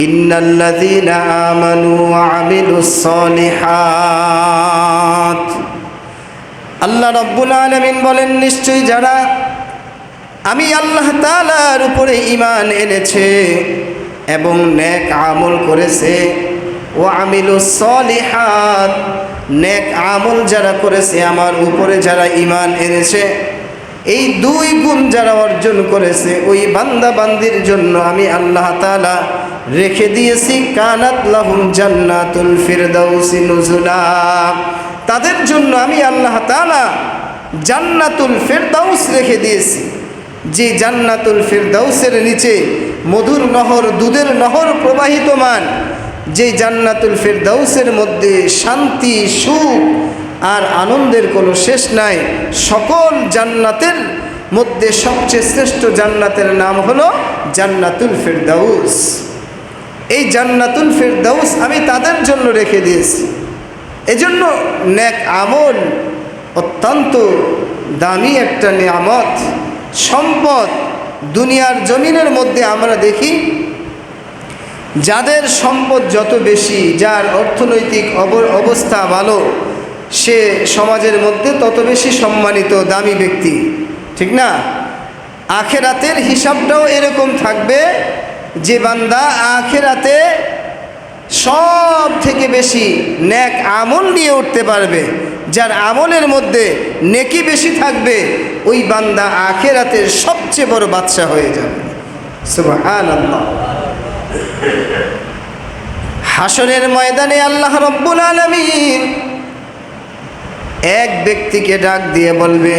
ইন্নাল্লাযীনা আমানু ওয়া আমিলুস সালিহাত। আল্লাহ রাব্বুল আলামিন বলেন, নিশ্চয়ই যারা আমি আল্লাহ তাআলার উপরে ঈমান এনেছে এবং নেক আমল করেছে, ওয়া আমিলুস সালিহাত, নেক আমল যারা করেছে, আমার উপরে যারা ঈমান এনেছে, এই দুই গুণ যারা অর্জন করেছে, ওই বান্দা বান্দির জন্য আমি আল্লাহ তাআলা রেখে দিয়েছি কানাত লাহুম জান্নাতুল ফিরদাউসি নুজুলা। তাদের জন্য আমি আল্লাহ তাআলা জান্নাতুল ফিরদাউস রেখে দিয়েছি, যে জান্নাতুল ফিরদাউসের নিচে মধুর নহর, দুধের নহর প্রবাহিতমান, যে জান্নাতুল ফিরদাউসের মধ্যে শান্তি, সুখ আর আনন্দের কোনো শেষ নাই। সকল জান্নাতের মধ্যে সবচেয়ে শ্রেষ্ঠ জান্নাতের নাম হলো জান্নাতুল ফিরদাউস। এই জান্নাতুল ফিরদাউস আমি তাদের জন্য রেখে দিয়েছি। এজন্য নেক আমল অত্যন্ত দামি একটা নিয়ামত, সম্পদ। দুনিয়ার জমিনের মধ্যে আমরা দেখি যাদের সম্পদ যত বেশি, যার অর্থনৈতিক অবস্থা ভালো, সে সমাজের মধ্যে তত বেশি সম্মানিত, দামি ব্যক্তি, ঠিক না? আখেরাতের হিসাবটাও এরকম থাকবে যে বান্দা আখেরাতে সব থেকে বেশি নেক আমল নিয়ে উঠতে পারবে, যার আমলের মধ্যে নেকি বেশি থাকবে, ওই বান্দা আখেরাতের সবচেয়ে বড় বাদশা হয়ে যাবে। সুবহানাল্লাহ। হাসরের ময়দানে আল্লাহ রাব্বুল আলামিন এক ব্যক্তিকে ডাক দিয়ে বলবে,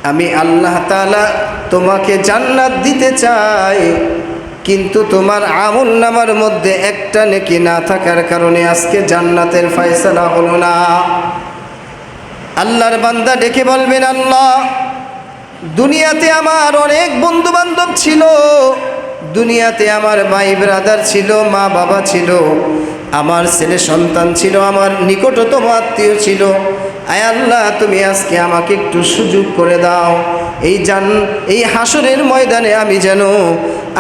আমি আল্লাহ তাআলা তোমাকে জান্নাত দিতে চাই, কিন্তু তোমার আমল নামার মধ্যে একটা নেকি না থাকার কারণে আজকে জান্নাতের ফয়সালা হলো না। আল্লাহর বান্দা ডেকে বলবেন, আল্লাহ, দুনিয়াতে আমার অনেক বন্ধু বান্ধব ছিল, দুনিয়াতে আমার ভাই ব্রাদার ছিল, মা বাবা ছিল, আমার ছেলে সন্তান ছিল, আমার নিকটতম আত্মীয় ছিল। আয় আল্লাহ, তুমি আজকে আমাকে একটু সুযোগ করে দাও, এই হাসরের ময়দানে আমি যেন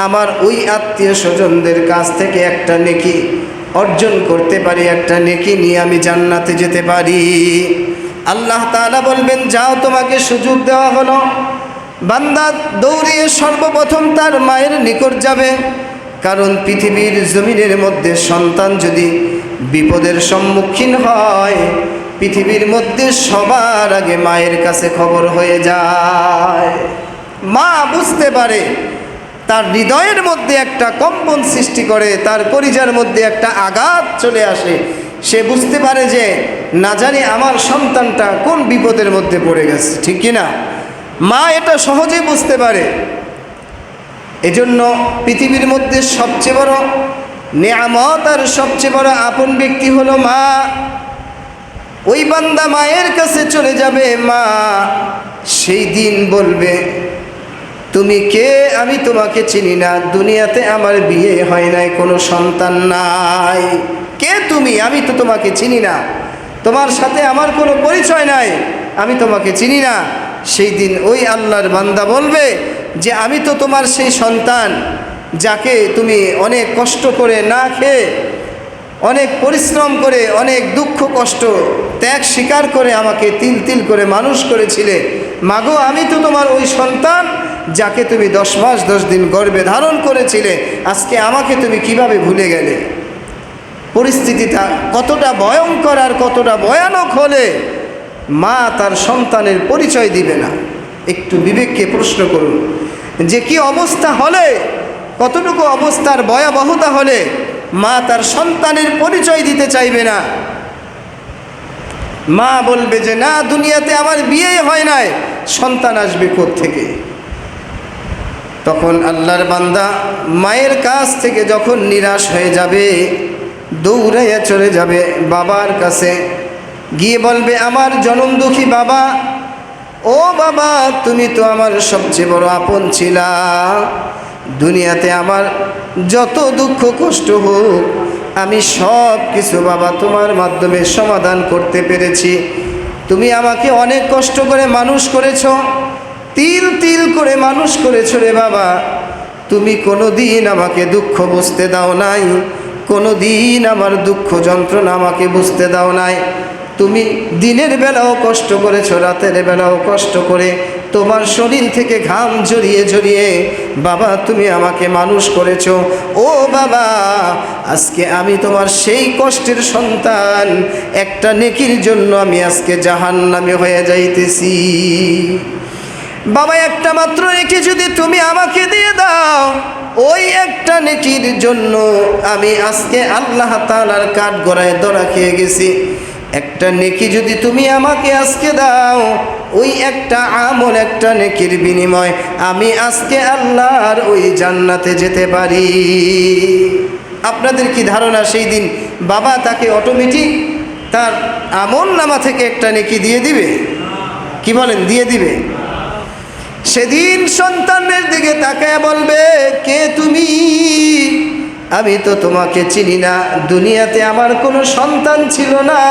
আমার ওই আত্মীয় স্বজনদের কাছ থেকে একটা নেকি অর্জন করতে পারি, একটা নেকি নিয়ে আমি জান্নাতে যেতে পারি। আল্লাহ তাআলা বলবেন, যাও, তোমাকে সুযোগ দেওয়া হলো। বান্দা দৌড়িয়ে সর্বপ্রথম তার মায়ের নিকট যাবে, কারণ পৃথিবীর জমিনের মধ্যে সন্তান যদি বিপদের সম্মুখীন হয়, পৃথিবীর মধ্যে সবার আগে মায়ের কাছে খবর হয়ে যায়। মা বুঝতে পারে, তার হৃদয়ের মধ্যে একটা কম্পন সৃষ্টি করে, তার কলিজার মধ্যে একটা আঘাত চলে আসে। সে বুঝতে পারে যে না জানি আমার সন্তানটা কোন বিপদের মধ্যে পড়ে গেছে, ঠিক কিনা? মা এটা সহজেই বুঝতে পারে। এজন্য পৃথিবীর মধ্যে সবচেয়ে বড় নেয়ামত আর সবচেয়ে বড় আপন ব্যক্তি হলো মা। ওই বান্দা মায়ের কাছে চলে যাবে, মা সেই দিন বলবে, তুমি কে? আমি তোমাকে চিনি না, দুনিয়াতে আমার বিয়ে হয় নাই, কোনো সন্তান নাই। কে তুমি? আমি তো তোমাকে চিনি না, তোমার সাথে আমার কোনো পরিচয় নাই, আমি তোমাকে চিনি না। সেই দিন ওই আল্লাহর বান্দা বলবে যে আমি তো তোমার সেই সন্তান, যাকে তুমি অনেক কষ্ট করে, না খেয়ে, অনেক পরিশ্রম করে, অনেক দুঃখ কষ্ট ত্যাগ স্বীকার করে আমাকে তিল তিল করে মানুষ করেছিলে। মাগো, আমি তো তোমার ওই সন্তান, যাকে তুমি 10 মাস 10 দিন গর্ভে ধারণ করেছিলে। আজকে আমাকে তুমি কিভাবে ভুলে গেলে? পরিস্থিতিটা কতটা ভয়ঙ্কর আর কতটা ভয়ানক হলে মা তার সন্তানের পরিচয় দিবে না? একটু বিবেককে প্রশ্ন করুন যে কি অবস্থা হলে, কতটুকু অবস্থার ভয়াবহতা হলে মা তার সন্তানের পরিচয় দিতে চাইবে না। মা বলবে যে না, দুনিয়াতে আমার বিয়ে হয় নাই, সন্তান আসবে কোত্থেকে? তখন আল্লাহর বান্দা মায়ের কাছ থেকে যখন নিরাশ হয়ে যাবে, দৌড়াইয়া চলে যাবে বাবার কাছে, গিয়ে বলবে, আমার জনম দুঃখী বাবা, ও বাবা, তুমি তো আমার সবচেয়ে বড় আপন ছিলা। দুনিয়াতে আমার যত দুঃখ কষ্ট হোক, আমি সব কিছু বাবা তোমার মাধ্যমে সমাধান করতে পেরেছি। তুমি আমাকে অনেক কষ্ট করে মানুষ করেছ, তিল তিল করে মানুষ করেছ রে বাবা। তুমি কোনো দিন আমাকে দুঃখ বুঝতে দাও নাই, কোনো দিন আমার দুঃখ যন্ত্রণা আমাকে বুঝতে দাও নাই। তুমি দিনের বেলাও কষ্ট করেছো, রাতের বেলাও কষ্ট করে তোমার শরীর থেকে ঘাম ঝরিয়ে ঝরিয়ে বাবা তুমি আমাকে মানুষ করেছো। ও বাবা, আজকে আমি তোমার সেই কষ্টের সন্তান, একটা নেকির জন্য আমি আজকে জাহান্নামে হয়ে যাইতেছি। বাবা, একটা মাত্র নেকি যদি তুমি আমাকে দিয়ে দাও, ওই একটা নেকির জন্য আমি আজকে আল্লাহ তাআলার কাঠগড়ায় ধরা খেয়ে গেছি। একটা নেকি যদি তুমি আমাকে আজকে দাও, ওই একটা আমল, একটা নেকির বিনিময় আমি আজকে আল্লাহর ওই জান্নাতে যেতে পারি। আপনাদের কি ধারণা সেই দিন বাবা তাকে অটোমেটিক তার আমল নামা থেকে একটা নেকি দিয়ে দিবে? কি বলেন, দিয়ে দিবে? সেদিন সন্তানের দিকে তাকায় বলবে, কে তুমি? আমি তো তোমাকে চিনি না, দুনিয়াতে আমার কোনো সন্তান ছিল না,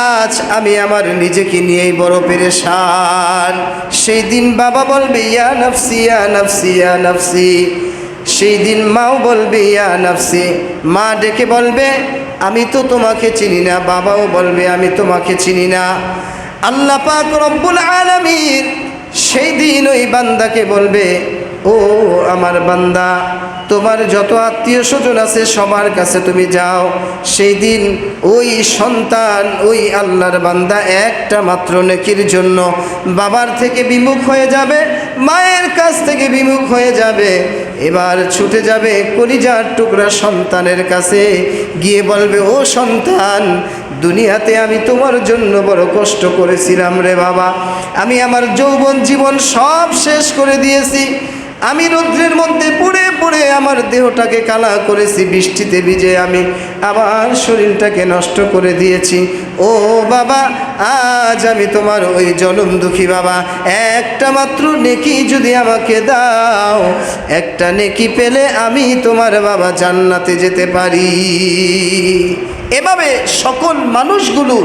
আজ আমি আমার নিজেকে নিয়েই বড় পেরেশান। সেই দিন বাবা বলবে ইয়া নফসি ইয়া নফসি ইয়া নফসি। সেই দিন মাও বলবে ইয়া নফসি। মা ডেকে বলবে আমি তো তোমাকে চিনি না, বাবাও বলবে আমি তোমাকে চিনি না। আল্লাহ পাক রব্বুল আলামিন সেই দিন ওই বান্দাকে বলবে, ও আমার বান্দা, তোমার যত আত্মীয় স্বজন আছে সবার কাছে তুমি যাও। সেই দিন ওই সন্তান, ওই আল্লাহর বান্দা একটা মাত্র নেকির জন্য বাবার থেকে বিমুখ হয়ে যাবে, মায়ের কাছ থেকে বিমুখ হয়ে যাবে। এবার ছুটে যাবে কলিজার টুকরা সন্তানের কাছে, গিয়ে বলবে, ও সন্তান, দুনিয়াতে আমি তোমার জন্য বড় কষ্ট করেছিলাম রে বাবা। আমি আমার যৌবন জীবন সব শেষ করে দিয়েছি। আমি রৌদ্রের মধ্যে পুড়ে পুড়ে আমার দেহটাকে কালা করেছি, বৃষ্টিতে ভিজে আমি আমার শরীরটাকে নষ্ট করে দিয়েছি। ও বাবা, আজ আমি তোমার ওই জনম দুঃখী বাবা, একটা মাত্র নেকি যদি আমাকে দাও, একটা নেকি পেলে আমি তোমার বাবা জান্নাতে যেতে পারি। এভাবে সকল মানুষগুলো,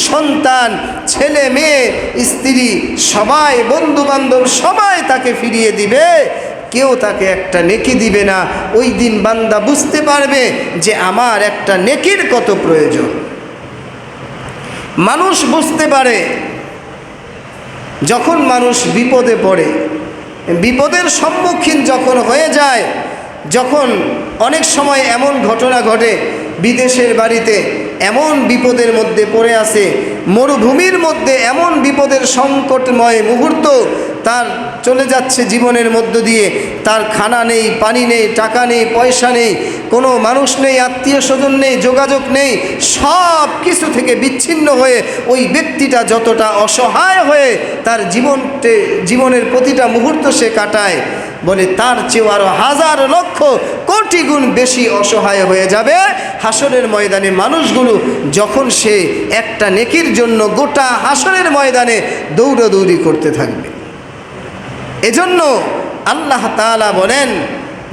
সন্তান, ছেলে মেয়ে, স্ত্রী, সবাই, বন্ধু বান্ধব সবাই তাকে ফিরিয়ে দিবে, কেউ তাকে একটা নেকি দিবে না। ওই দিন বান্দা বুঝতে পারবে যে আমার একটা নেকির কত প্রয়োজন। মানুষ বুঝতে পারে যখন মানুষ বিপদে পড়ে, বিপদের সম্মুখীন যখন হয়ে যায়, যখন অনেক সময় এমন ঘটনা ঘটে, বিদেশের বাড়িতে এমন বিপদের মধ্যে পড়ে আছে, মরুভূমির মধ্যে এমন বিপদের সংকটময় মুহূর্ত তার চলে যাচ্ছে জীবনের মধ্য দিয়ে, তার খানা নেই, পানি নেই, টাকা নেই, পয়সা নেই, কোনো মানুষ নেই, আত্মীয় স্বজন নেই, যোগাযোগ নেই, সব কিছু থেকে বিচ্ছিন্ন হয়ে ওই ব্যক্তিটা যতটা অসহায় হয়ে তার জীবনের প্রতিটা মুহূর্ত সে কাটায়, বলে তার চেয়েও আরো হাজার লক্ষ কোটি গুণ বেশি অসহায় হয়ে যাবে হাসরের ময়দানে মানুষগুলো, যখন সে একটা নেকির জন্য গোটা হাসরের ময়দানে দৌড়াদৌড়ি করতে থাকবে। এজন্য আল্লাহ তাআলা বলেন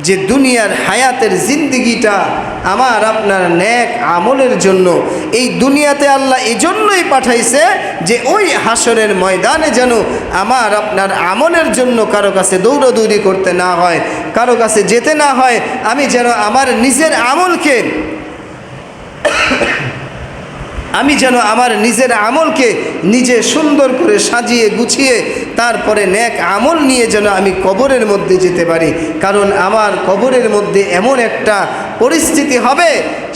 যে দুনিয়ার হায়াতের জিন্দেগিটা আমার আপনার নেক আমলের জন্য। এই দুনিয়াতে আল্লাহ এজন্যই পাঠাইছে যে ওই হাসরের ময়দানে যেন আমার আপনার আমলের জন্য কারো কাছে দৌড়াদৌড়ি করতে না হয়, কারো কাছে যেতে না হয়। আমি যেন আমার নিজের আমলকে নিজে সুন্দর করে সাজিয়ে গুছিয়ে তারপরে নেক আমল নিয়ে যেন আমি কবরের মধ্যে যেতে পারি। কারণ আমার কবরের মধ্যে এমন একটা পরিস্থিতি হবে,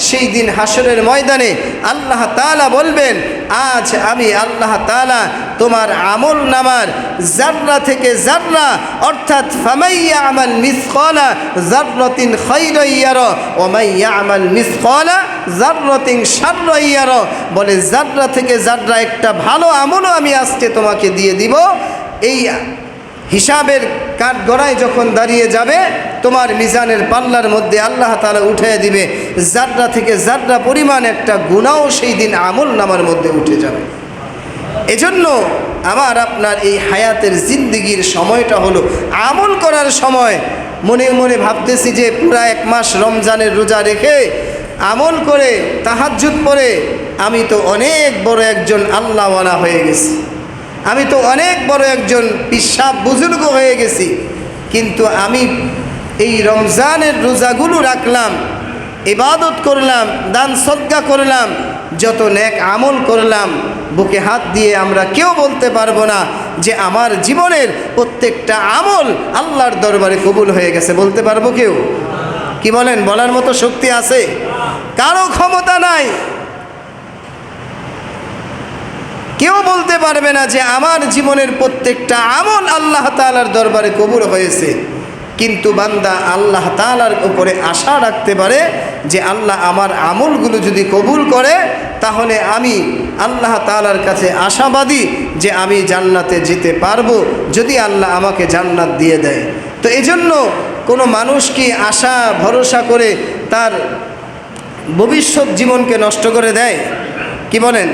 সেই দিন হাসরের ময়দানে আল্লাহ তাআলা বলবেন, আজ আমি আল্লাহ তাআলা তোমার আমল নামার জাররা থেকে জাররা, অর্থাৎ ফামাইয়া আমাল মিসকালা জাররাতিন খায়রান ইয়ারা ওয়া মাইয়া আমাল মিসকালা জাররাতিন শাররান ইয়ারা, বলে জাররা থেকে জাররা একটা ভালো আমলও আমি আজকে তোমাকে দিয়ে দিব। এই হিসাবের কাঠগড়ায় যখন দাঁড়িয়ে যাবে, তোমার মিজানের পাল্লার মধ্যে আল্লাহ তাআলা উঠিয়ে দিবে জাররা থেকে জাররা পরিমাণ একটা গুনাহও সেই দিন আমল নামার মধ্যে উঠে যাবে। এজন্য আমার আপনার এই হায়াতের জিন্দেগির সময়টা হলো আমল করার সময়। মনে মনে ভাবতেছি যে পুরা এক মাস রমজানের রোজা রেখে আমল করে তাহাজ্জুদ পড়ে আমি তো অনেক বড় একজন আল্লাহওয়ালা হয়ে গেছি, আমি তো অনেক বড় একজন পিসাব বুজুর্গ হয়ে গেছি, কিন্তু আমি এই রমজানের রোজাগুলো রাখলাম, ইবাদত করলাম, দান সদকা করলাম, যত নেক আমল করলাম, বুকে হাত দিয়ে আমরা কেউ বলতে পারবো না যে আমার জীবনের প্রত্যেকটা আমল আল্লাহর দরবারে কবুল হয়ে গেছে। বলতে পারবো কেউ? কি বলেন? বলার মতো শক্তি আছে? কারো ক্ষমতা নাই। কেউ বলতে পারবে না যে আমার জীবনের প্রত্যেকটা আমল আল্লাহ তাআলার দরবারে কবুল হয়েছে। কিন্তু বান্দা আল্লাহ তাআলার উপরে আশা রাখতে পারে যে আল্লাহ আমার আমলগুলো যদি কবুল করে তাহলে আমি আল্লাহ তাআলার কাছে আশাবাদী যে আমি জান্নাতে যেতে পারবো যদি আল্লাহ আমাকে জান্নাত দিয়ে দেয়। তো এজন্য কোনো মানুষ কি আশা ভরসা করে তার ভবিষ্যৎ জীবনকে নষ্ট করে দেয়? কি বলেন?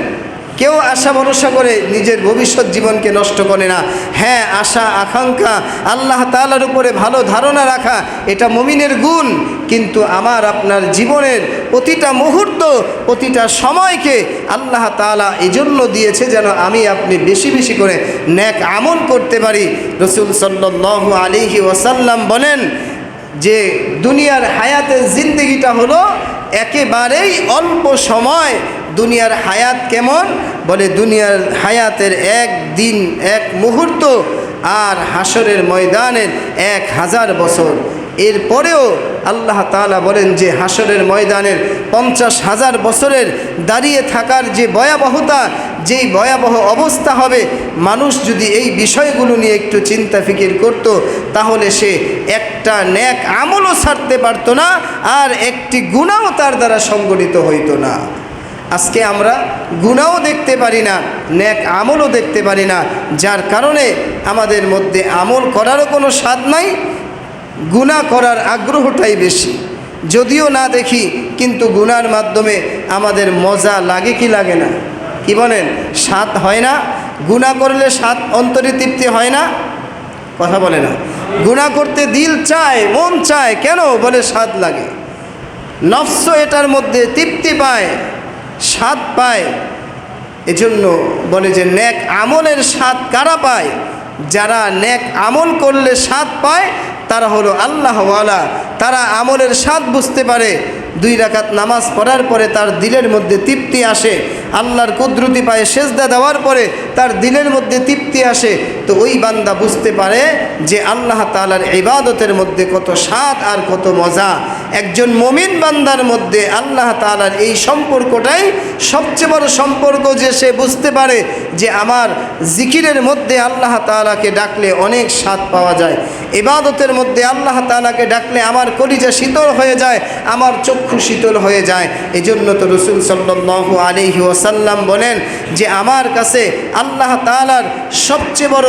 কেউ আশা ভরসা করে নিজের ভবিষ্যৎ জীবনকে নষ্ট করে না। হ্যাঁ, আশা আকাঙ্ক্ষা, আল্লাহ তাআলার উপরে ভালো ধারণা রাখা, এটা মুমিনের গুণ। কিন্তু আমার আপনার জীবনের প্রতিটা মুহূর্ত, প্রতিটা সময়কে আল্লাহ তাআলা এজন্য দিয়েছে যেন আমি আপনি বেশি বেশি করে নেক আমল করতে পারি। রাসূল সাল্লাল্লাহু আলাইহি ওয়াসাল্লাম বলেন যে দুনিয়ার হায়াতের জিন্দেগিটা হলো একেবারেই অল্প সময়। দুনিয়ার হায়াত কেমন? বলে দুনিয়ার হায়াতের এক দিন, এক মুহূর্ত আর হাসরের ময়দানের 1000 বছর। এরপরেও আল্লাহ তাআলা বলেন যে হাসরের ময়দানের 50,000 বছরের দাঁড়িয়ে থাকার যে ভয়াবহতা, যেই ভয়াবহ অবস্থা হবে, মানুষ যদি এই বিষয়গুলো নিয়ে একটু চিন্তা ফিকির করত তাহলে সে একটা নেক আমলও ছাড়তে পারতো না, আর একটি গুনাহও তার দ্বারা সংগঠিত হইতো না। আজকে আমরা গুনাহও দেখতে পারি না, নেক আমলও দেখতে পারি না, যার কারণে আমাদের মধ্যে আমল করারও কোনো স্বাদ নাই, গুনাহ করার আগ্রহটাই বেশি। যদিও না দেখি কিন্তু গুনার মাধ্যমে আমাদের মজা লাগে কি লাগে না? কি বলেন? স্বাদ হয় না? গুনাহ করলে স্বাদ, অন্তরে তৃপ্তি হয় না? কথা বলে না। গুনাহ করতে দিল চায়, মন চায়, কেন? বলে স্বাদ লাগে। নফস এটার মধ্যে তৃপ্তি পায়, স্বাদ পায়। এজন্য বলে যে নেক আমলের স্বাদ কারা পায়? যারা নেক আমল করলে স্বাদ পায় তারা হলো আল্লাহওয়ালা। তারা আমলের স্বাদ বুঝতে পারে। 2 রাকাত নামাজ পড়ার পরে তার দিলের মধ্যে তৃপ্তি আসে, আল্লাহর কুদরতি পায়ে সেজদা দেওয়ার পরে তার দিলের মধ্যে তৃপ্তি আসে। তো ওই বান্দা বুঝতে পারে যে আল্লাহ তাআলার ইবাদতের মধ্যে কত স্বাদ আর কত মজা। একজন মুমিন বান্দার মধ্যে আল্লাহ তাআলার এই সম্পর্কটাই সবচেয়ে বড় সম্পর্ক, যে সে বুঝতে পারে যে আমার জিকিরের মধ্যে আল্লাহ তাআলাকে ডাকলে অনেক স্বাদ পাওয়া যায়, ইবাদতের মধ্যে আল্লাহ তাআলাকে ডাকলে আমার কলিজা শীতল হয়ে যায়, আমার চক্ষু শীতল হয়ে যায়। এজন্য তো রাসূল সাল্লাল্লাহু আলাইহি ওয়াসাল্লাম বলেন যে আমার কাছে আল্লাহ তাআলার সবচেয়ে বড়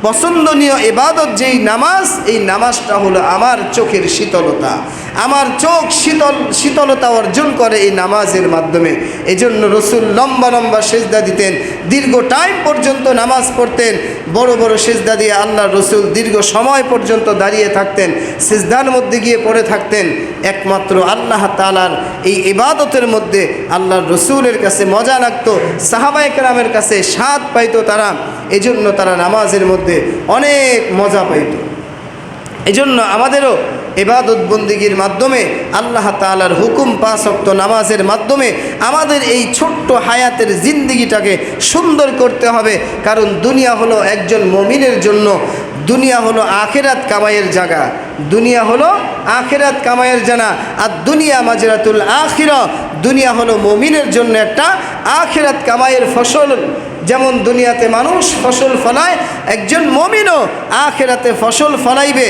পছন্দনীয় ইবাদত যেই নামাজ, এই নামাজটা হলো আমার চোখের শীতলতা। আমার চোখ শীতলতা অর্জন করে এই নামাজের মাধ্যমে। এজন্য রাসূল লম্বা লম্বা সেজদা দিতেন, দীর্ঘ টাইম পর্যন্ত নামাজ পড়তেন, বড় বড় সেজদা দিয়ে আল্লাহ রাসূল দীর্ঘ সময় পর্যন্ত দাঁড়িয়ে থাকতেন, সেজদার মধ্যে গিয়ে পড়ে থাকতেন। একমাত্র আল্লাহ তাআলার এই ইবাদতের মধ্যে আল্লাহর রাসূলের কাছে মজা লাগতো, সাহাবায়ে কেরামের কাছে স্বাদ পাইতো তারা। এজন্য তারা নামাজের মধ্যে অনেক মজা পাইত। এজন্য আমাদেরও ইবাদত বন্দিগির মাধ্যমে আল্লাহ তাআলার হুকুম 5 ওয়াক্ত নামাজের মাধ্যমে আমাদের এই ছোট্ট হায়াতের জিন্দেগিটাকে সুন্দর করতে হবে। কারণ দুনিয়া হলো একজন মুমিনের জন্য, দুনিয়া হলো আখিরাত কামাইয়ের জায়গা, দুনিয়া হলো আখিরাত কামাইয়ের জানা। আর দুনিয়া মাজরাতুল আখিরা, দুনিয়া হলো মুমিনের জন্য একটা আখিরাত কামাইয়ের ফসল। যেমন দুনিয়াতে মানুষ ফসল ফলায়, একজন মুমিনও আখিরাতে ফসল ফলাইবে,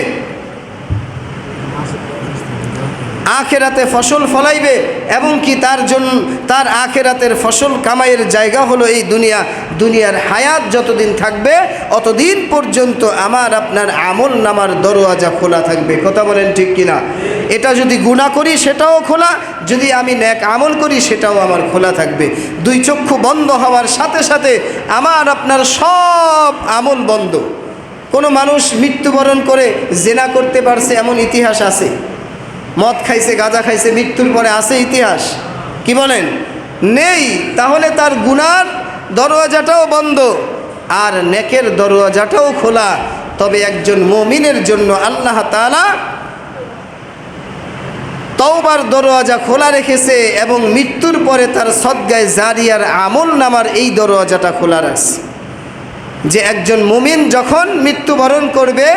আখিরাতে ফসল ফলাইবে, এবং কি তার জন্য তার আখিরাতের ফসল কামাইয়ের জায়গা হলো এই দুনিয়া। দুনিয়ার হায়াত যতদিন থাকবে অতদিন পর্যন্ত আমার আপনার আমল নামার দরওয়াজা খোলা থাকবে। কথা বলেন ঠিক কিনা? এটা যদি গুনাহ করি সেটাও খোলা, যদি আমি নেক আমল করি সেটাও আমার খোলা থাকবে। 2 চক্ষু বন্ধ হওয়ার সাথে সাথে আমার আপনার সব আমল বন্ধ। কোনো মানুষ মৃত্যুবরণ করে জেনা করতে পারছে এমন ইতিহাস আছে? মদ খাইছে, গাঁজা খাইছে, মৃত্যুর পরে আছে ইতিহাস? কি বলেন? নেই। তাহলে তার গুনার দরওয়াজাটাও বন্ধ আর নেকের দরওয়াজাটাও খোলা। তবে একজন মুমিনের জন্য আল্লাহ তাআলা তওবার দরওয়াজা খোলা রেখেছে এবং মৃত্যুর পরে তার সদগায়ে জারিয়ার আমল নামার এই দরওয়াজাটা খোলা রাখছে। যে একজন মুমিন যখন মৃত্যুবরণ করবে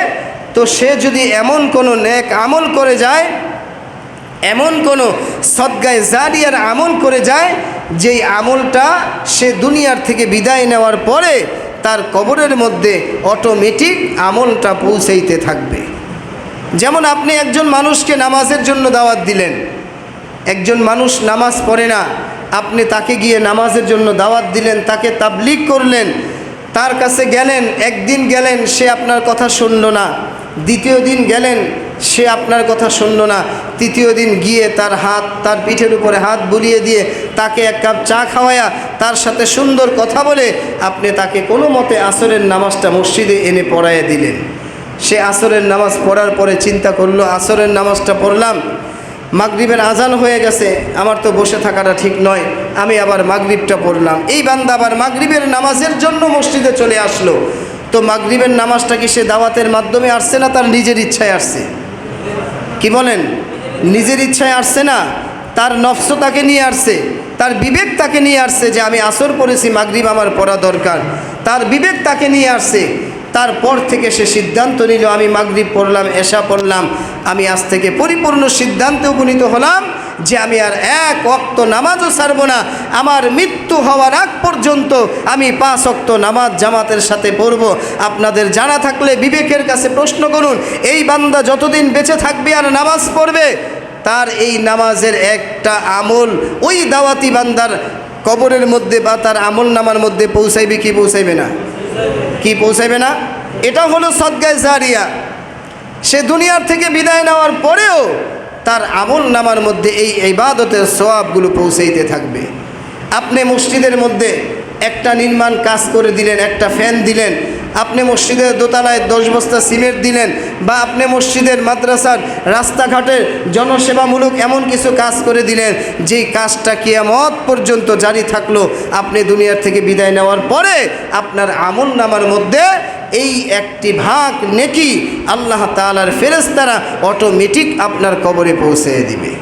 তো সে যদি এমন কোনো নেক আমল করে যায়, এমন কোনো সদগায়ে জারিয়ার আমল করে যায়, যেই আমলটা সে দুনিয়ার থেকে বিদায় নেওয়ার পরে তার কবরের মধ্যে অটোমেটিক আমলটা পৌঁছাইতে থাকবে। যেমন আপনি একজন মানুষকে নামাজের জন্য দাওয়াত দিলেন, একজন মানুষ নামাজ পড়ে না, আপনি তাকে গিয়ে নামাজের জন্য দাওয়াত দিলেন, তাকে তাবলীগ করলেন, তার কাছে গেলেন, একদিন গেলেন সে আপনার কথা শুনল না, দ্বিতীয় দিন গেলেন সে আপনার কথা শুনল না, তৃতীয় দিন গিয়ে তার পিঠের উপরে হাত বুলিয়ে দিয়ে তাকে এক কাপ চা খাওয়ায়া তার সাথে সুন্দর কথা বলে আপনি তাকে কোনো মতে আসরের নামাজটা মসজিদে এনে পড়াইয়া দিলেন। সে আসরের নামাজ পড়ার পরে চিন্তা করলো, আসরের নামাজটা পড়লাম, মাগরিবের আজান হয়ে গেছে, আমার তো বসে থাকাটা ঠিক নয়, আমি আবার মাগরিবটা পড়লাম। এই বান্দা আবার মাগরিবের নামাজের জন্য মসজিদে চলে আসলো। তো মাগরিবের নামাজটা কি সে দাওয়াতের মাধ্যমে আসছে না তার নিজের ইচ্ছায় আসছে? কি বলেন? নিজের ইচ্ছায় আসছে না, তার নফস তাকে নিয়ে আসছে, তার বিবেক তাকে নিয়ে আসছে যে আমি আসর পড়েছি, মাগরিব আমার পড়া দরকার, তার বিবেক তাকে নিয়ে আসছে। তারপর থেকে সে সিদ্ধান্ত নিল আমি মাগরিব পড়লাম, এশা পড়লাম, আমি আজ থেকে পরিপূর্ণ সিদ্ধান্তে উপনীত হলাম যে আমি আর এক ওয়াক্ত নামাজও ছাড়ব না, আমার মৃত্যু হওয়ার আগ পর্যন্ত আমি 5 ওয়াক্ত নামাজ জামাতের সাথে পড়ব। আপনাদের জানা থাকলে বিবেকের কাছে প্রশ্ন করুন, এই বান্দা যতদিন বেঁচে থাকবে আর নামাজ পড়বে, তার এই নামাজের একটা আমল ওই দাওয়াতি বান্দার কবরের মধ্যে বা তার আমল নামার মধ্যে পৌঁছাইবে কি পৌঁছাইবে না? কি পৌঁছাইবে না? এটা হলো সদগায়ে জারিয়া। সে দুনিয়ার থেকে বিদায় নেওয়ার পরেও তার আমল নামার মধ্যে এই ইবাদতের সওয়াবগুলো পৌঁছাইতে থাকবে। আপনি মসজিদের মধ্যে একটা নির্মাণ কাজ করে দিলেন, একটা ফ্যান দিলেন, আপনি মসজিদের দোতলায় 10 বস্তা সিমেন্ট দিলেন, বা আপনি মসজিদের মাদ্রাসার রাস্তাঘাটের জনসেবামূলক এমন কিছু কাজ করে দিলেন যেই কাজটা কিয়ামত পর্যন্ত জারি থাকলো। আপনি দুনিয়ার থেকে বিদায় নেওয়ার পরে আপনার আমল নামার মধ্যে এই একটি ভাগ নেকি আল্লাহ তাআলার ফেরেশতারা অটোমেটিক আপনার কবরে পৌঁছে দিবে।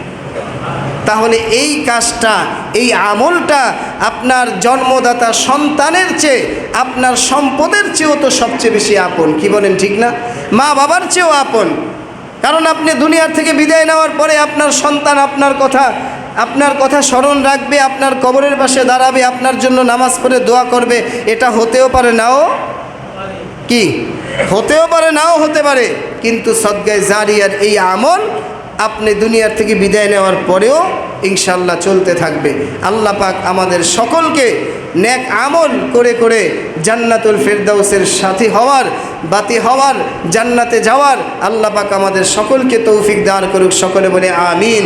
তাহলে এই কাজটা, এই আমলটা আপনার জন্মদাতা সন্তানের চেয়ে, আপনার সম্পদের চেয়েও তো সবচেয়ে বেশি আপন। কি বলেন, ঠিক না? মা বাবার চেয়েও আপন। কারণ আপনি দুনিয়ার থেকে বিদায় নেওয়ার পরে আপনার সন্তান আপনার কথা স্মরণ রাখবে, আপনার কবরের পাশে দাঁড়াবে, আপনার জন্য নামাজ পড়ে দোয়া করবে। এটা হতেও পারে, নাও কি হতেও পারে, নাও হতে পারে। কিন্তু সদগায়ে জারিয়ার এই আমল আপনি দুনিয়ার থেকে বিদায় নেওয়ার পরেও ইনশাআল্লাহ চলতে থাকবে। আল্লাহ পাক আমাদের সকলকে নেক আমল করে করে জান্নাতুল ফেরদাউসের সাথী হওয়ার, বাতি হওয়ার, জান্নাতে যাওয়ার আল্লাহ পাক আমাদের সকলকে তৌফিক দান করুক। সকলে বলে আমিন।